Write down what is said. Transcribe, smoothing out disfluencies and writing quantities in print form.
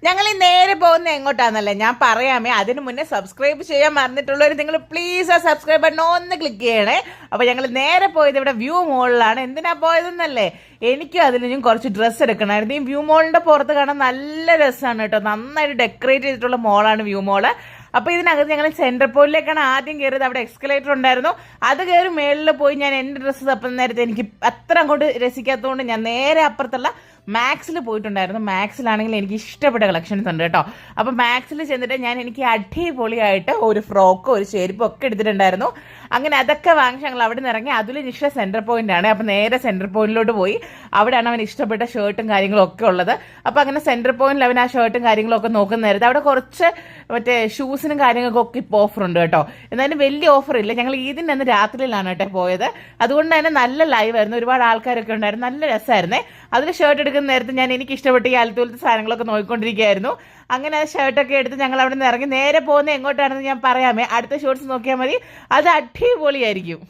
ഞങ്ങൾ ഈ നേരെ പോകുന്ന എങ്ങോട്ടാന്നല്ലേ ഞാൻ പറയാമേ. അതിന് മുന്നേ സബ്സ്ക്രൈബ് ചെയ്യാൻ മറന്നിട്ടുള്ളവർ നിങ്ങൾ പ്ലീസ് ആ സബ്സ്ക്രൈബ് ബട്ടൺ ഒന്ന് ക്ലിക്ക് ചെയ്യണേ. അപ്പോൾ ഞങ്ങൾ നേരെ പോയത് ഇവിടെ വ്യൂ മോളിലാണ്. എന്തിനാ പോയതെന്നല്ലേ, എനിക്കും അതിലും കുറച്ച് ഡ്രസ്സ് എടുക്കണമായിരുന്നു. ഈ വ്യൂ മോളിന്റെ പുറത്ത് കാണാൻ നല്ല രസമാണ് കേട്ടോ. നന്നായിട്ട് ഡെക്കറേറ്റ് ചെയ്തിട്ടുള്ള മോളാണ് വ്യൂ മോള്. അപ്പോൾ ഇതിനകത്ത് ഞങ്ങൾ സെൻട്രൽ പോയിന്റിലേക്കാണ് ആദ്യം കയറിയത്. അവിടെ എക്സ്കലേറ്റർ ഉണ്ടായിരുന്നു. അത് കയറി മേളിൽ പോയി ഞാൻ എൻ്റെ ഡ്രസ്സ് തപ്പുന്ന നേരത്തെ എനിക്ക് അത്ര അങ്ങോട്ട് രസിക്കാത്തതുകൊണ്ട് ഞാൻ നേരെ അപ്പുറത്തുള്ള മാക്സിൽ പോയിട്ടുണ്ടായിരുന്നു. മാക്സിലാണെങ്കിൽ എനിക്ക് ഇഷ്ടപ്പെട്ട കളക്ഷൻസ് ഉണ്ട് കേട്ടോ. അപ്പോൾ മാക്സിൽ ചെന്നിട്ട് എനിക്ക് അടിപൊളിയായിട്ട് ഒരു ഫ്രോക്കോ ഒരു ചെരുപ്പോ ഒക്കെ എടുത്തിട്ടുണ്ടായിരുന്നു. അങ്ങനെ അതൊക്കെ വാങ്ങിച്ച് ഞങ്ങൾ അവിടെ നിന്ന് ഇറങ്ങി. അതിലും ഇഷ്ടം സെൻട്രൽ പോയിന്റ് ആണ്. അപ്പോൾ നേരെ സെൻട്രൽ പോയിന്റിലോട്ട് പോയി. അവിടെയാണ് അവൻ ഇഷ്ടപ്പെട്ട ഷർട്ടും കാര്യങ്ങളും ഒക്കെ ഉള്ളത്. അപ്പോൾ അങ്ങനെ സെൻട്രൽ പോയിന്റിൽ അവൻ ആ ഷർട്ടും കാര്യങ്ങളും ഒക്കെ നോക്കുന്ന നേരത്തെ അവിടെ കുറച്ച് മറ്റേ ഷൂസിനും കാര്യങ്ങൾക്കൊക്കെ ഇപ്പോൾ ഓഫർ ഉണ്ട് കേട്ടോ. എന്നാലും വലിയ ഓഫർ ഇല്ല. ഞങ്ങൾ ഈദിൻ്റെ അന്ന് രാത്രിയിലാണ് കേട്ടോ പോയത്. അതുകൊണ്ട് തന്നെ നല്ല ലൈവ് ആയിരുന്നു. ഒരുപാട് ആൾക്കാരൊക്കെ ഉണ്ടായിരുന്നു. നല്ല രസമായിരുന്നേ. അതിൽ ഷർട്ട് എടുക്കുന്ന നേരത്തെ എനിക്ക് ഇഷ്ടപ്പെട്ട ഈ അലത്തോലത്തെ സാധനങ്ങളൊക്കെ നോക്കിക്കൊണ്ടിരിക്കുകയായിരുന്നു. അങ്ങനെ ആ ഷർട്ടൊക്കെ എടുത്ത് ഞങ്ങൾ അവിടെ നിന്ന് ഇറങ്ങി. നേരെ പോകുന്നത് എങ്ങോട്ടാണെന്ന് ഞാൻ പറയാമേ. അടുത്ത ഷോർട്സ് നോക്കിയാൽ മതി. അത് അടിപൊളിയായിരിക്കും.